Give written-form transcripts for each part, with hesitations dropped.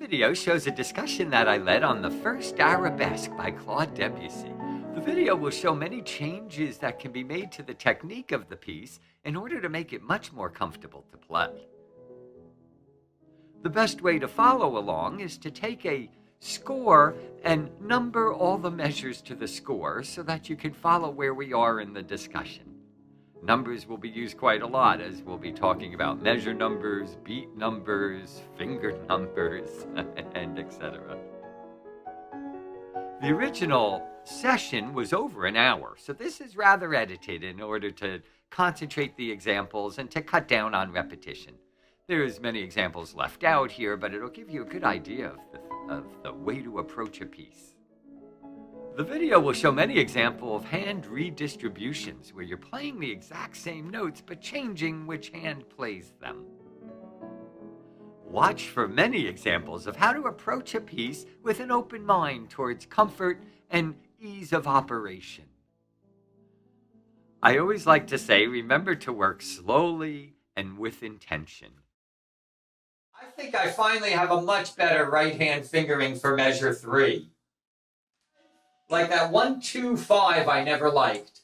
video shows a discussion that I led on the first Arabesque by Debussy. The video will show many changes that can be made to the technique of the piece in order to make it much more comfortable to play. The best way to follow along is to take a score and number all the measures to the score so that you can follow where we are in the discussion. Numbers will be used quite a lot, as we'll be talking about measure numbers, beat numbers, finger numbers, and etc. The original session was over an hour, so this is rather edited in order to concentrate the examples and to cut down on repetition. There's many examples left out here, but it'll give you a good idea of the way to approach a piece. The video will show many examples of hand redistributions where you're playing the exact same notes but changing which hand plays them. Watch for many examples of how to approach a piece with an open mind towards comfort and ease of operation. I always like to say, remember to work slowly and with intention. I think I finally have a much better right hand fingering for measure 3. Like that 1, 2, 5 I never liked.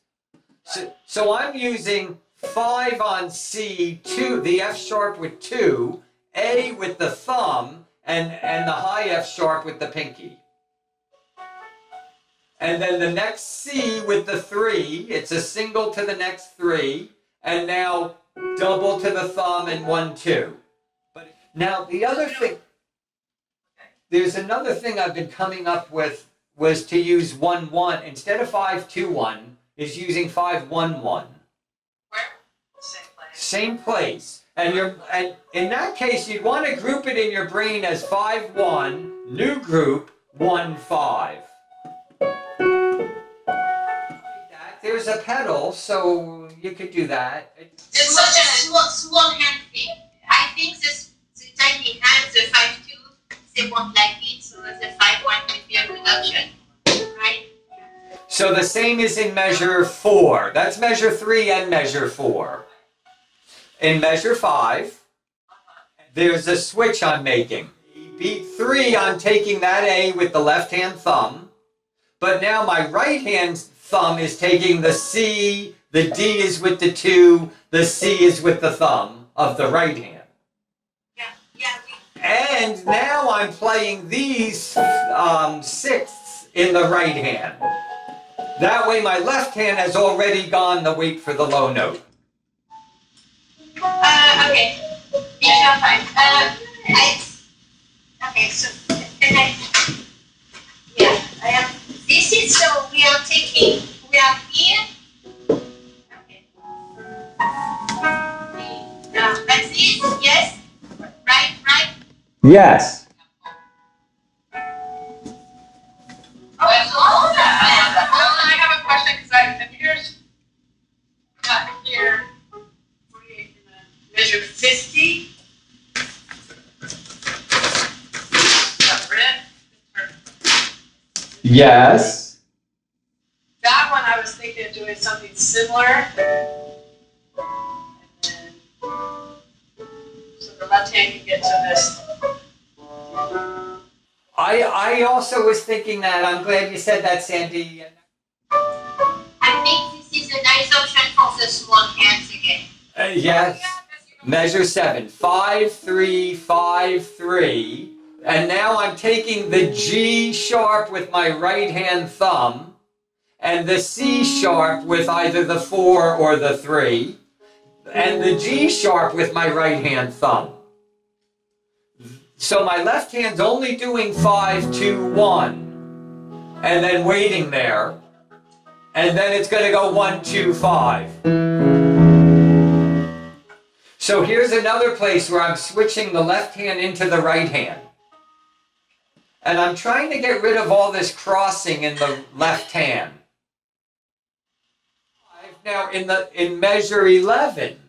So I'm using 5 on C, 2, the F sharp with 2, A with the thumb, and the high F sharp with the pinky. And then the next C with the 3, it's a single to the next 3, and now double to the thumb and 1, 2. But now the other thing, there's another thing I've been coming up with was to use 1, 1 instead of 5, 2, 1 is using 5, 1, 1. Where? Same place. Same place. And in that case, you'd want to group it in your brain as 5, 1, new group, 1, 5. There's a pedal, so you could do that. It's such a small hand thing. I think the tiny hands, the 5, 2, they won't like it, so the 5, 1 will be a reduction, right? So the same is in measure 4. That's measure 3 and measure 4. In measure 5, there's a switch I'm making. Beat 3, I'm taking that A with the left-hand thumb, but now my right-hand thumb is taking the C, the D is with the 2, the C is with the thumb of the right hand. And now I'm playing these sixths in the right hand. That way my left hand has already gone the wait for the low note. Okay. Measure 5. Okay, so can I? Yeah, I am. This is so we are here. Okay. That's it. Yes. Right. Yes. I have a question because here's not here. 48 measure 50. Yes. That one I was thinking of doing something similar. And then, so the left hand can get to this. I also was thinking that. I'm glad you said that, Sandy. I think this is a nice option for the small hands again. Yes. Measure 7. 5, 3, 5, 3. And now I'm taking the G sharp with my right hand thumb and the C sharp with either the 4 or the 3 and the G sharp with my right hand thumb. So my left hand's only doing 5, 2, 1 and then waiting there, and then it's going to go 1, 2, 5. So here's another place where I'm switching the left hand into the right hand. And I'm trying to get rid of all this crossing in the left hand. Now in measure 11,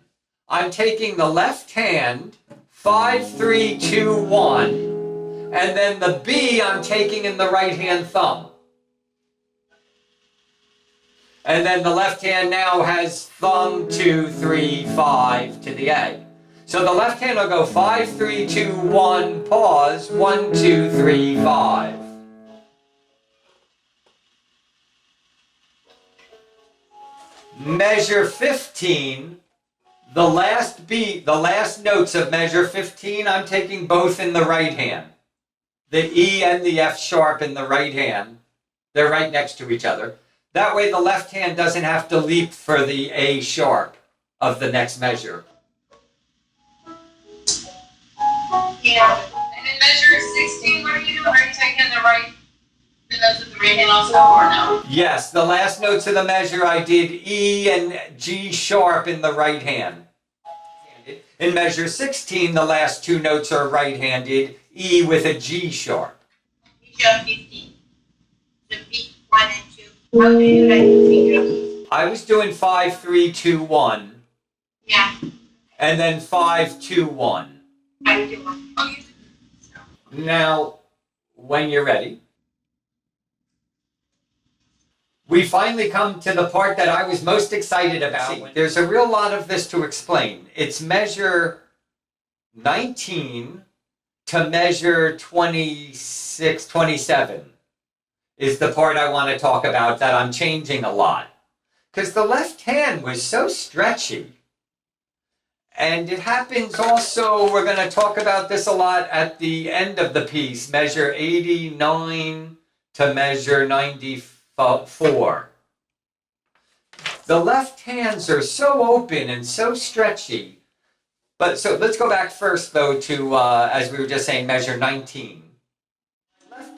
I'm taking the left hand, 5, 3, 2, 1, and then the B I'm taking in the right hand thumb. And then the left hand now has thumb, 2, 3, 5 to the A. So the left hand will go 5, 3, 2, 1, pause, 1, 2, 3, 5. Measure 15, the last beat, the last notes of measure 15, I'm taking both in the right hand. The E and the F sharp in the right hand, they're right next to each other. That way the left hand doesn't have to leap for the A sharp of the next measure. Yeah. And in measure 16, what are you doing? Are you taking the notes of the right hand also, or no? Yes, the last notes of the measure I did E and G sharp in the right hand. In measure 16, the last two notes are right-handed, E with a G sharp. Measure 15. The beat 1 and 2. How do you like the figure? I was doing 5, 3, 2, 1. Yeah. And then 5, 2, 1. 5, 2, 1. Okay. Now, when you're ready, we finally come to the part that I was most excited about. There's a real lot of this to explain. It's measure 19 to measure 26, 27 is the part I want to talk about that I'm changing a lot. Because the left hand was so stretchy. And it happens also, we're going to talk about this a lot at the end of the piece, measure 89 to measure 94. The left hands are so open and so stretchy. But so let's go back first though to, as we were just saying, measure 19.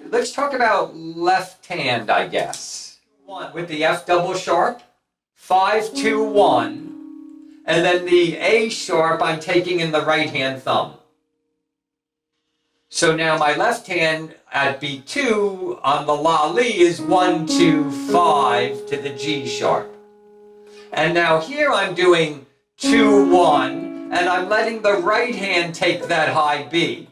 Let's talk about left hand, I guess. 1 with the F double sharp, 5, 2, 1. And then the A sharp I'm taking in the right hand thumb. So now my left hand at beat 2 on the La Li is 1, 2, 5 to the G sharp. And now here I'm doing 2, 1, and I'm letting the right hand take that high B.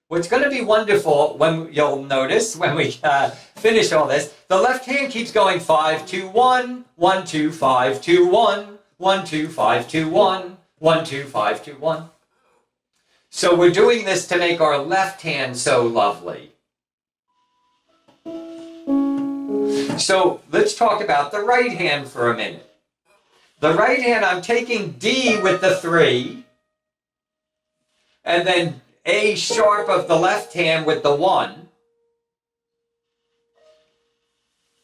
What's going to be wonderful, when you'll notice when we finish all this, the left hand keeps going 5, 2, 1, 1, 2, 5, 2, 1, 1, 2, 5, 2, 1, 1, 2, 5, 2, 1. So we're doing this to make our left hand so lovely. So let's talk about the right hand for a minute. The right hand, I'm taking D with the 3, and then A sharp of the left hand with the 1.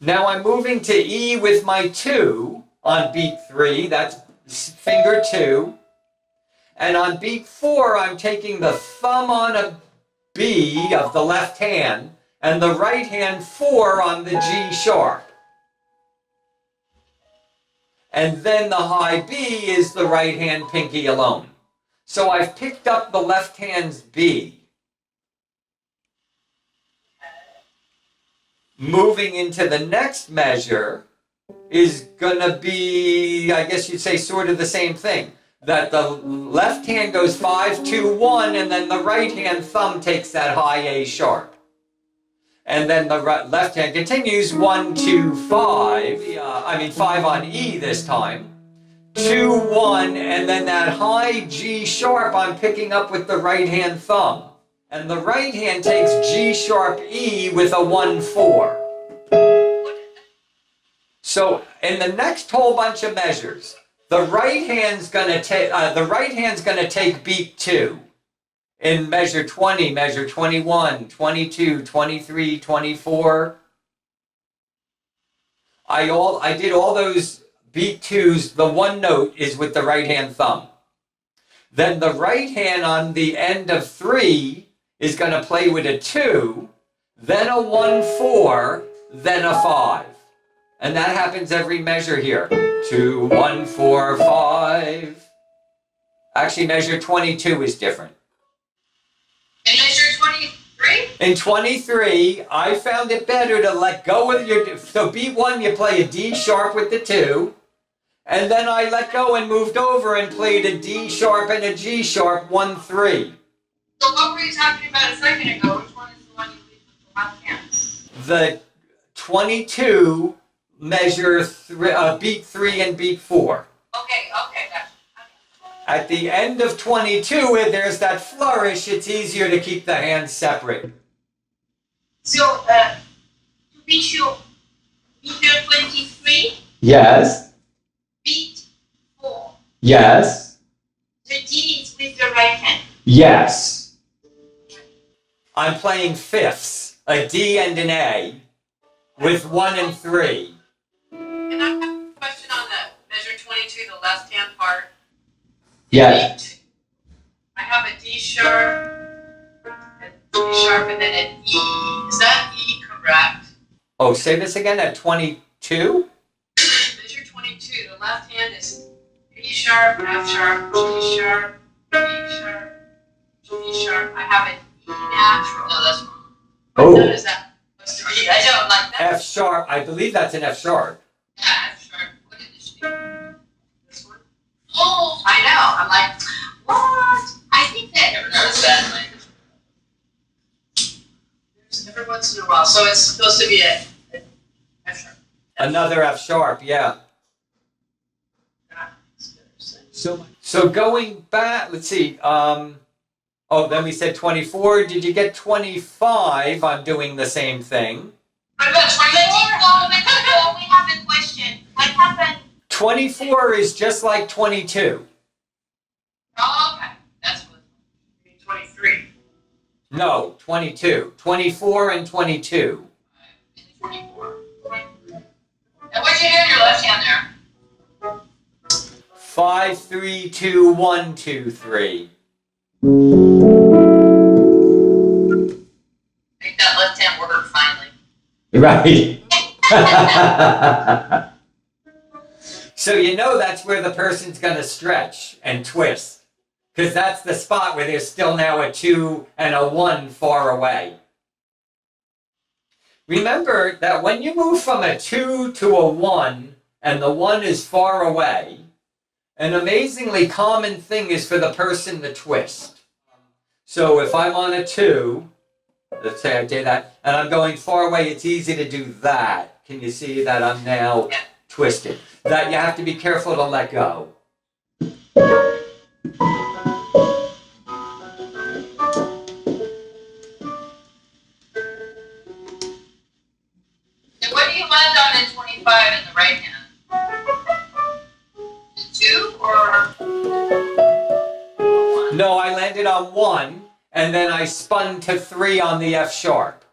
Now I'm moving to E with my 2 on beat 3, that's finger 2. And on beat 4, I'm taking the thumb on a B of the left hand and the right hand 4 on the G sharp. And then the high B is the right hand pinky alone. So I've picked up the left hand's B. Moving into the next measure is going to be, I guess you'd say, sort of the same thing. That the left hand goes 5, 2, 1, and then the right hand thumb takes that high A sharp. And then the left hand continues 1, 2, 5. 5 on E this time. 2, 1, and then that high G sharp I'm picking up with the right hand thumb. And the right hand takes G sharp E with a 1, 4. So in the next whole bunch of measures, the right hand's gonna take beat 2 in measure 20, measure 21, 22, 23, 24. I did all those beat 2s. The one note is with the right hand thumb. Then the right hand on the end of 3 is going to play with a 2, then a 1, 4, then a 5. And that happens every measure here. 2, 1, 4, 5. Actually, measure 22 is different. In measure 23? In 23, I found it better to let go of your... So beat 1, you play a D sharp with the 2. And then I let go and moved over and played a D sharp and a G sharp, 1, 3. So what were you talking about a second ago? Which one is the one you leave with the left hand? The 22 measure beat 3 and beat 4. Okay, gotcha. Okay. At the end of 22, where there's that flourish, it's easier to keep the hands separate. So, to be sure, meter 23, Yes. beat 4. Yes. The D is with the right hand. Yes. I'm playing fifths, a D and an A, with 1 and 3. And I have a question on the measure 22, the left hand part. Yes. I have a D sharp, and then an E. Is that E correct? Oh, say this again at 22? Measure 22, the left hand is B sharp, F sharp, G sharp, B sharp, G sharp. I have an E natural. No, that's wrong. Oh. What note is that supposed to be? I don't like that. F sharp. I believe that's an F sharp. Yeah, F sharp. What did this do? This one? Oh, I know. I'm like, what? I think that. Never noticed that language. There's every once in a while. So it's supposed to be a F sharp. Another F sharp, yeah. So going back, let's see. Oh, then we said 24. Did you get 25? I'm doing the same thing. What about 24? We have a question. What happened? 24 is just like 22. Oh, okay. That's what. 23. No, 22. 24 and 22. 24. And what'd you do in your left hand there? 5, 3, 2, 1, 2, 3. Make that left hand work finally. Right. So you know that's where the person's going to stretch and twist. Because that's the spot where there's still now a 2 and a 1 far away. Remember that when you move from a 2 to a 1 and the 1 is far away, an amazingly common thing is for the person to twist. So if I'm on a 2, let's say I did that, and I'm going far away, it's easy to do that. Can you see that I'm now twisted? That you have to be careful to let go. And what do you land on in 25 in the right hand? 2 or 1? No, I landed on 1, and then I spun to 3 on the F sharp.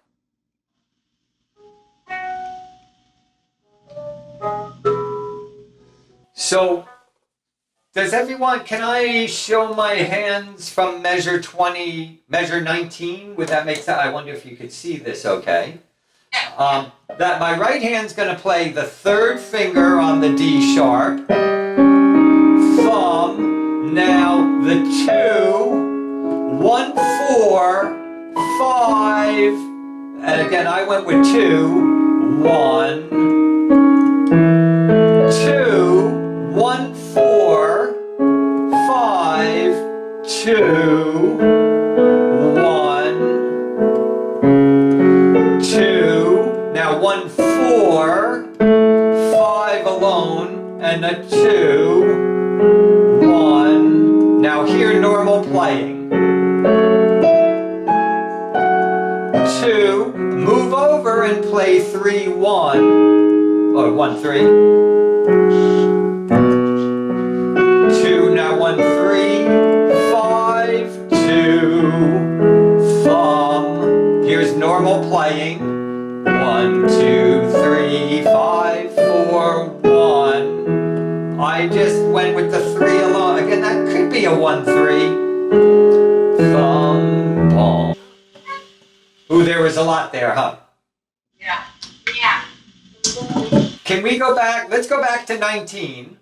So, does everyone, can I show my hands from measure 19? Would that make sense? I wonder if you could see this okay. That my right hand's going to play the 3rd finger on the D sharp, thumb, now the 2, 1, 4, 5, and again I went with 2, 1, 2, 1, 4, 5, 2, 1, 2, now 1, 4, 5 alone, and a 2, 1, now here normal playing, 2, move over and play 3, 1, or 1, 3, 2, now 1, 3, 5, 2, thumb, here's normal playing, 1, 2, 3, 5, 4, 1, I just went with the 3 alone, again that could be a 1, 3, thumb, palm. Ooh, there was a lot there, huh? Yeah. Yeah. Can we go back? Let's go back to 19.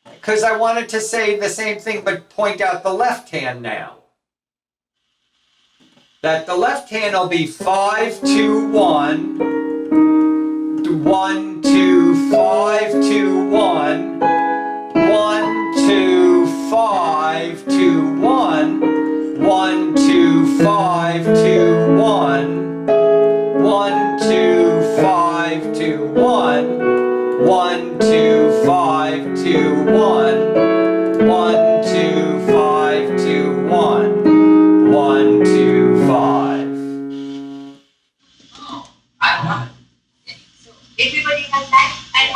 Because I wanted to say the same thing, but point out the left hand now. That the left hand will be 5, 2, 1, 1, 2, 5, 2, 1, 1, 2, 5, 2, 1, 1, 2, 5, 2, 1, 1, 2, 5, 2, 1, 1, 2, 5, 2, 1, 1,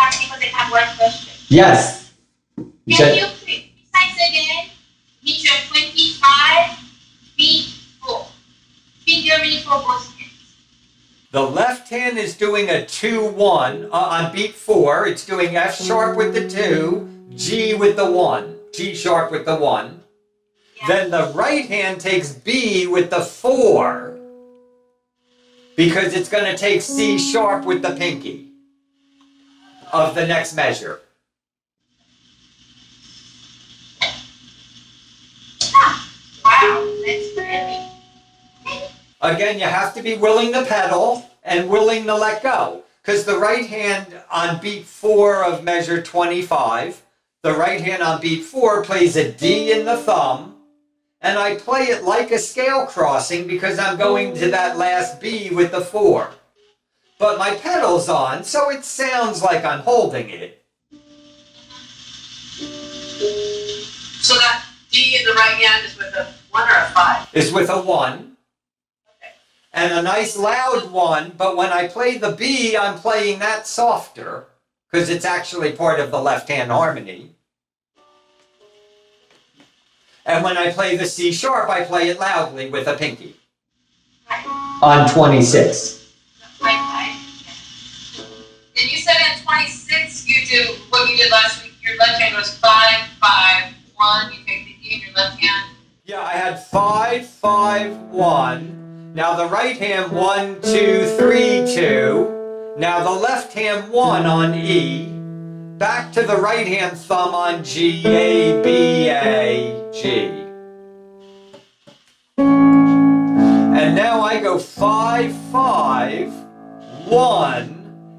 have one question. Yes. Can you precise again? Measure 25, beat 4. Fingering for both hands. The left hand is doing a 2-1 on beat 4. It's doing F sharp with the 2, G with the 1, G sharp with the 1. Yeah. Then the right hand takes B with the 4 because it's going to take C sharp with the pinky of the next measure. Wow, that's really. Again, you have to be willing to pedal and willing to let go. Because the right hand on beat 4 of measure 25, the right hand on beat 4 plays a D in the thumb, and I play it like a scale crossing because I'm going to that last B with the 4. But my pedal's on, so it sounds like I'm holding it. So that D in the right hand is with a 1 or a 5? It's with a 1. Okay. And a nice loud 1, but when I play the B, I'm playing that softer because it's actually part of the left hand harmony. And when I play the C sharp, I play it loudly with a pinky. Right. On 26. Right. And you said on 26 you do what you did last week. Your left hand goes 5, 5, 1. You take the D in your left hand. Yeah, I had 5, 5, 1. Now the right hand 1, 2, 3, 2. Now the left hand 1 on E. Back to the right hand thumb on G, A, B, A, G. And now I go 5, 5, 1,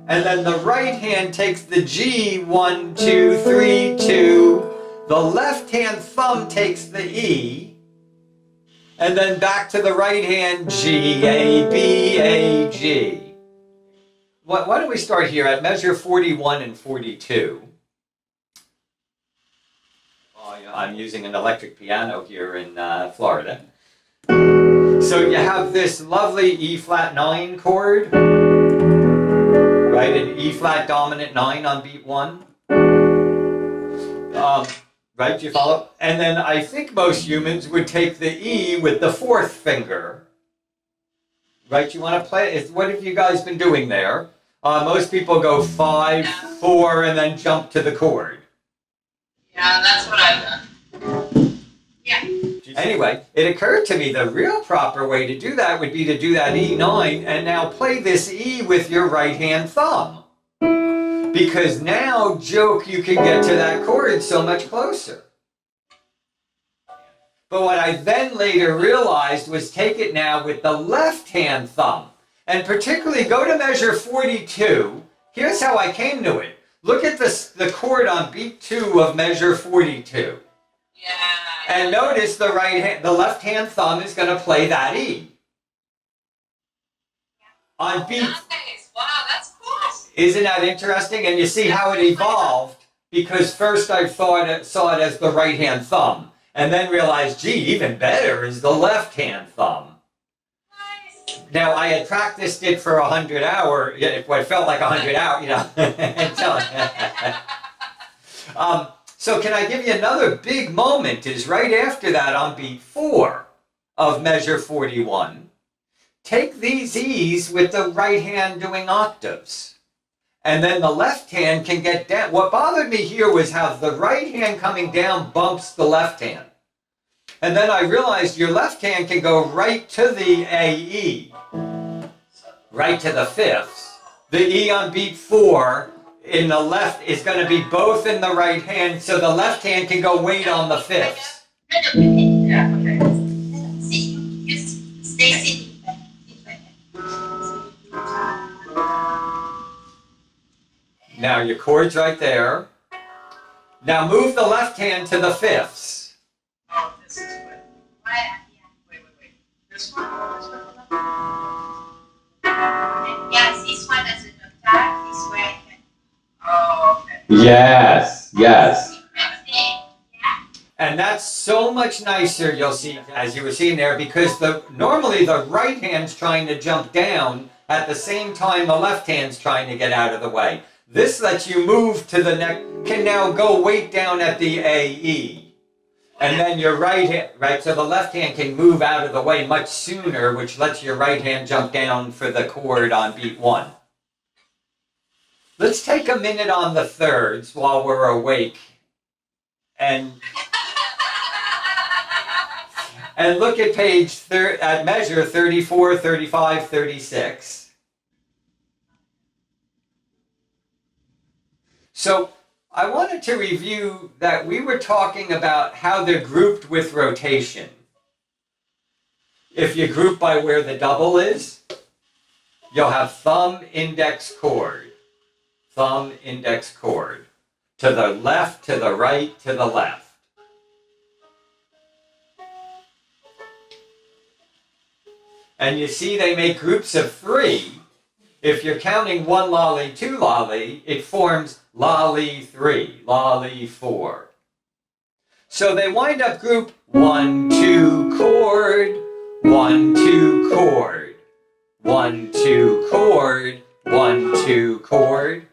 and then the right hand takes the G, 1, 2, 3, 2. The left hand thumb takes the E, and then back to the right hand G, A, B, A, G. Why don't we start here at measure 41 and 42? Oh, yeah, I'm using an electric piano here in Florida. So you have this lovely E flat 9 chord, right? An E flat dominant 9 on beat 1. Right, do you follow? And then I think most humans would take the E with the 4th finger. Right, you want to play? What have you guys been doing there? Most people go 5, 4, and then jump to the chord. Yeah, that's what I've done. Yeah. Anyway, it occurred to me the real proper way to do that would be to do that E9 and now play this E with your right hand thumb. Because now, joke, you can get to that chord so much closer. But what I then later realized was take it now with the left hand thumb. And particularly go to measure 42. Here's how I came to it. Look at the chord on beat 2 of measure 42. Yeah. And notice the left hand thumb is going to play that E. On beat. Nice. Wow, that's cool. Isn't that interesting? And you see how it evolved because first I saw it as the right hand thumb and then realized, gee, even better is the left hand thumb. Nice. Now I had practiced it for 100 hours, what felt like 100 hours, you know. So can I give you another big moment is right after that on beat 4 of measure 41. Take these E's with the right hand doing octaves. And then the left hand can get down. What bothered me here was how the right hand coming down bumps the left hand. And then I realized your left hand can go right to the AE, right to the 5th. The E on beat 4 in the left is going to be both in the right hand, so the left hand can go wait on the 5th. Yeah, okay. See, just stay sitting. Now your chord's right there. Now move the left hand to the 5ths. Oh, this is good. Right, Wait. This one. yeah. Yes, this one has an octave, this way I can. Oh, okay. Yes. Yeah. And that's so much nicer, you'll see, as you were seeing there, because normally the right hand's trying to jump down at the same time the left hand's trying to get out of the way. This lets you move to the next, can now go way down at the AE. And then your right hand, right, so the left hand can move out of the way much sooner, which lets your right hand jump down for the chord on beat 1. Let's take a minute on the thirds while we're awake and look at at measure 34, 35, 36. So I wanted to review that we were talking about how they're grouped with rotation. If you group by where the double is, you'll have thumb, index, chord. Thumb, index, chord. To the left, to the right, to the left. And you see they make groups of 3. If you're counting 1 lolly, 2 lolly, it forms lolly 3, lolly 4. So they wind up group 1, 2, chord, 1, 2, chord, 1, 2, chord, 1, 2, chord.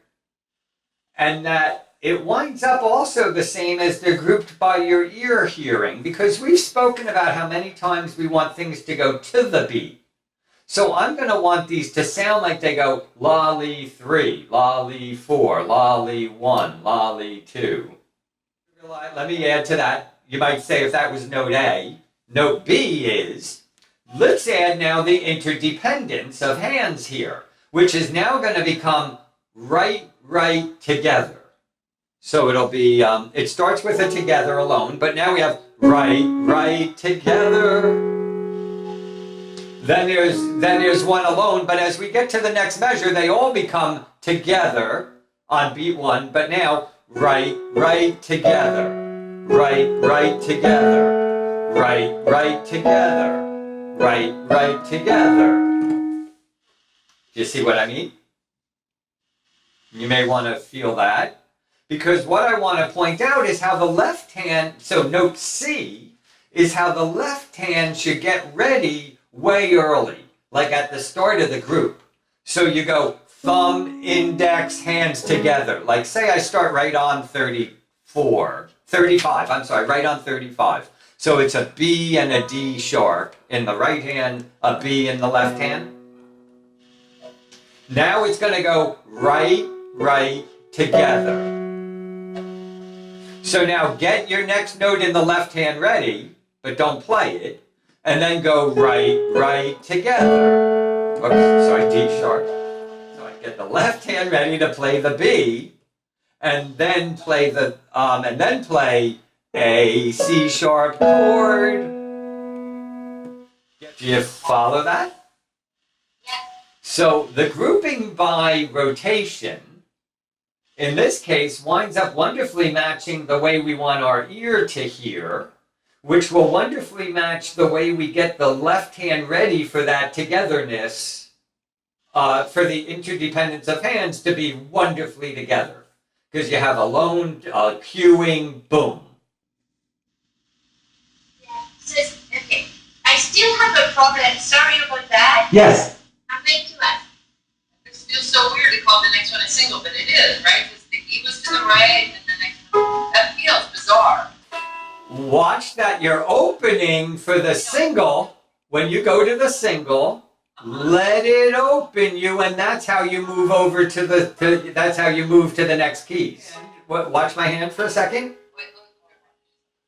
And that it winds up also the same as they're grouped by your ear hearing, because we've spoken about how many times we want things to go to the beat. So I'm going to want these to sound like they go lolly 3, lolly 4, lolly 1, lolly 2. Let me add to that. You might say if that was note A, note B is, let's add now the interdependence of hands here, which is now going to become right, right, together. So it'll be, it starts with a together alone, but now we have right, right, together. Then there's 1 alone, but as we get to the next measure, they all become together on beat 1, but now right, right, together, right, right, together, right, right, together, right, right, together. Do you see what I mean? You may want to feel that, because what I want to point out is how the left hand, so note C, is how the left hand should get ready way early, like at the start of the group. So you go thumb, index, hands together. Like say I start right on 35, I'm sorry, right on 35. So it's a B and a D sharp in the right hand, a B in the left hand. Now it's going to go right, right, together. So now get your next note in the left hand ready, but don't play it. And then go right, right, together. Oops, sorry, D sharp. So I get the left hand ready to play the B, and then play A, C sharp chord. Do you follow that? Yes. So the grouping by rotation, in this case, winds up wonderfully matching the way we want our ear to hear, which will wonderfully match the way we get the left hand ready for that togetherness, for the interdependence of hands to be wonderfully together. Because you have alone, cueing, boom. Yeah. So, okay. I still have a problem. Sorry about that. Yes. I'm going to ask. It feels so weird to call the next one a single, but it is, right? Because the E was to the right, and the next one. That feels bizarre. Watch that you're opening for the single. When you go to the single, let it open you, and that's how you move over to that's how you move to the next keys. Watch my hand for a second.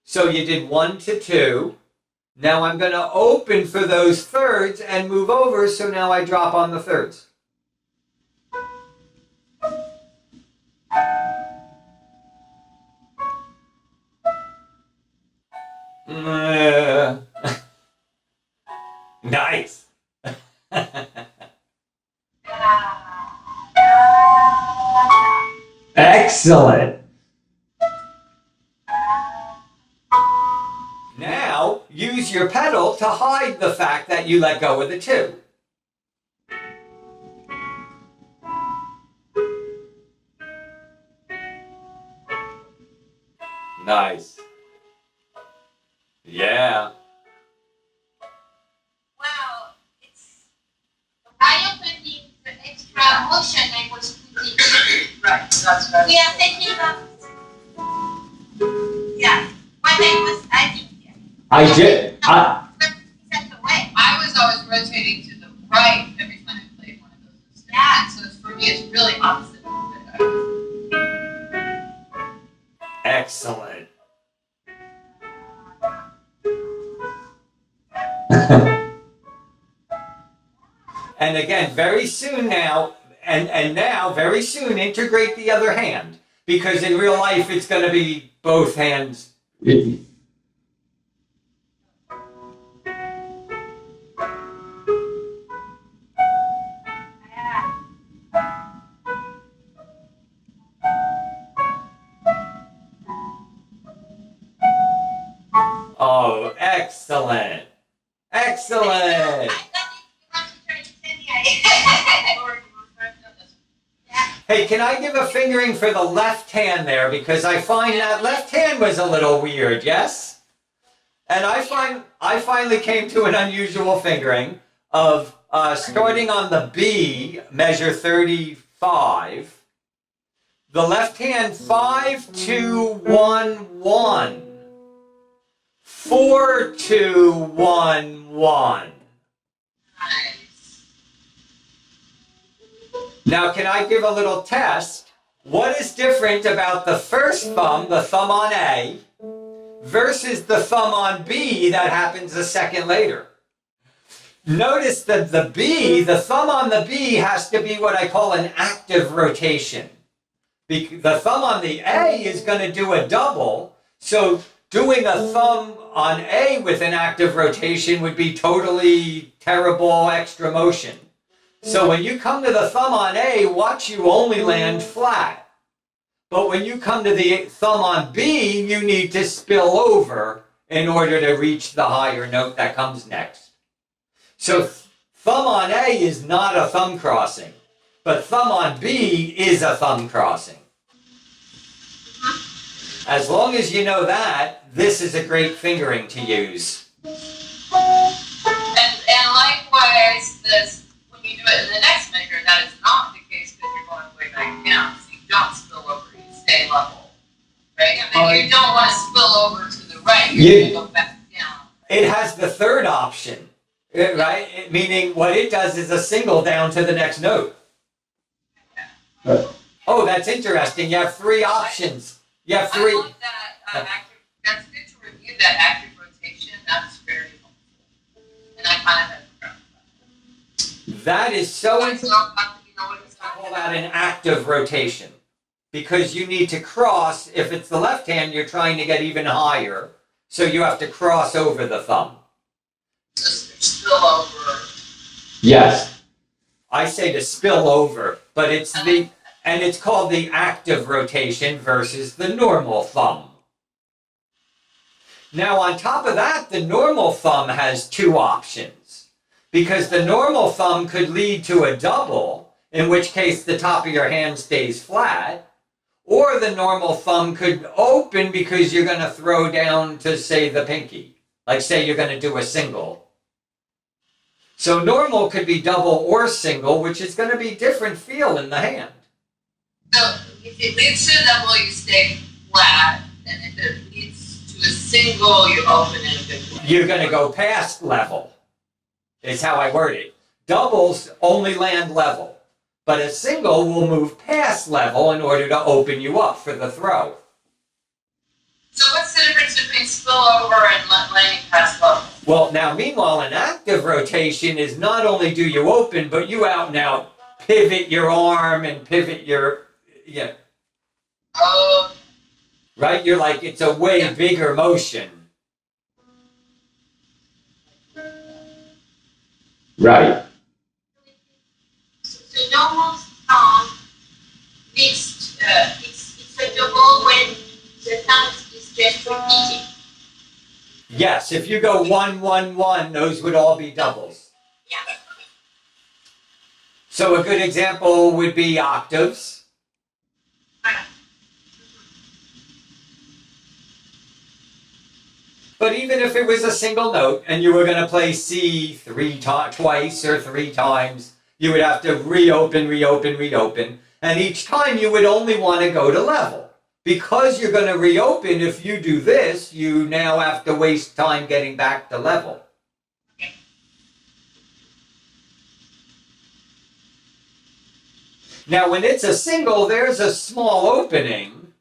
So you did 1 to 2. Now I'm going to open for those thirds and move over, so now I drop on the thirds. Nice. Excellent. Now use your pedal to hide the fact that you let go of the 2. Nice. Yeah. Wow, it's eye-opening the extra motion I was putting. Right. We are taking up. Yeah. What I was adding here. I did. I was always rotating to the right every time I played one of those instruments. Yeah. So for me, it's really opposite of what Excellent. And again, very soon now, and now very soon integrate the other hand, because in real life it's going to be both hands. Oh, excellent. Excellent. I thought you want to try to tell me. Hey, can I give a fingering for the left hand there? Because I find that left hand was a little weird, yes? And I finally came to an unusual fingering of starting on the B, measure 35. The left hand 5, 2, 1, 1. 4, 2, 1, 1. Nice. Now, can I give a little test? What is different about the first thumb, the thumb on A, versus the thumb on B that happens a second later? Notice that the thumb on the B has to be what I call an active rotation. The thumb on the A is going to do a double, so doing a thumb on A with an active rotation would be totally terrible extra motion. So when you come to the thumb on A, watch you only land flat. But when you come to the thumb on B, you need to spill over in order to reach the higher note that comes next. So thumb on A is not a thumb crossing, but thumb on B is a thumb crossing. As long as you know that, this is a great fingering to use. And likewise, this when you do it in the next measure, that is not the case because you're going way back down. So you don't spill over, you stay level. Right? And you don't want to spill over to the right, you're going to go back down. It has the third option, right? Meaning what it does is a single down to the next note. Oh, that's interesting. You have three options. You have three. I like that that's good to review that active rotation. That's very helpful. And I kind of had forgotten That is so that. important. So, you know what he's I talking call about? that an active rotation. Because you need to cross, if it's the left hand, you're trying to get even higher. So you have to cross over the thumb. Just spill over. Yes. I say to spill over, but it's called the active rotation versus the normal thumb. Now on top of that, the normal thumb has two options. Because the normal thumb could lead to a double, in which case the top of your hand stays flat. Or the normal thumb could open because you're going to throw down to, say, the pinky. Like, say, you're going to do a single. So normal could be double or single, which is going to be different feel in the hand. So if it leads to a double, you stay flat. And if it leads to a single, you open in a big way. You're going to go past level, is how I word it. Doubles only land level. But a single will move past level in order to open you up for the throw. So what's the difference between spillover and landing past level? Well, now, meanwhile, an active rotation is not only do you open, but you out and out pivot your arm and pivot your, Oh, right? You're like, it's a way bigger motion. Right. So normal thumb it's a double when the thumb is just repeating. Yes, if you go 1, 1, 1, those would all be doubles. Yeah. So a good example would be octaves. But even if it was a single note and you were going to play C twice or three times, you would have to reopen, reopen, reopen. And each time you would only want to go to level. Because you're going to reopen, if you do this, you now have to waste time getting back to level. Okay. Now, when it's a single, there's a small opening.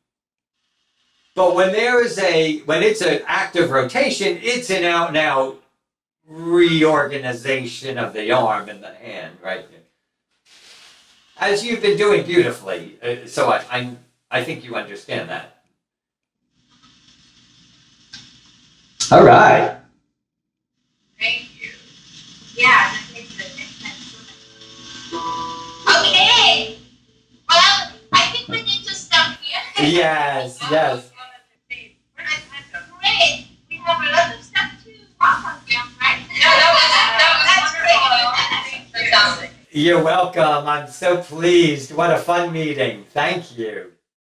But when it's an active rotation, it's an out and out reorganization of the arm and the hand, right? As you've been doing beautifully. So I think you understand that. All right. Thank you. Yeah, that makes sense. Okay. Well, I think we need to stop here. Yes, yes. Great. We have a lot of stuff to work on here, right? Yeah, that was That's great. fantastic. You're welcome. I'm so pleased. What a fun meeting. Thank you.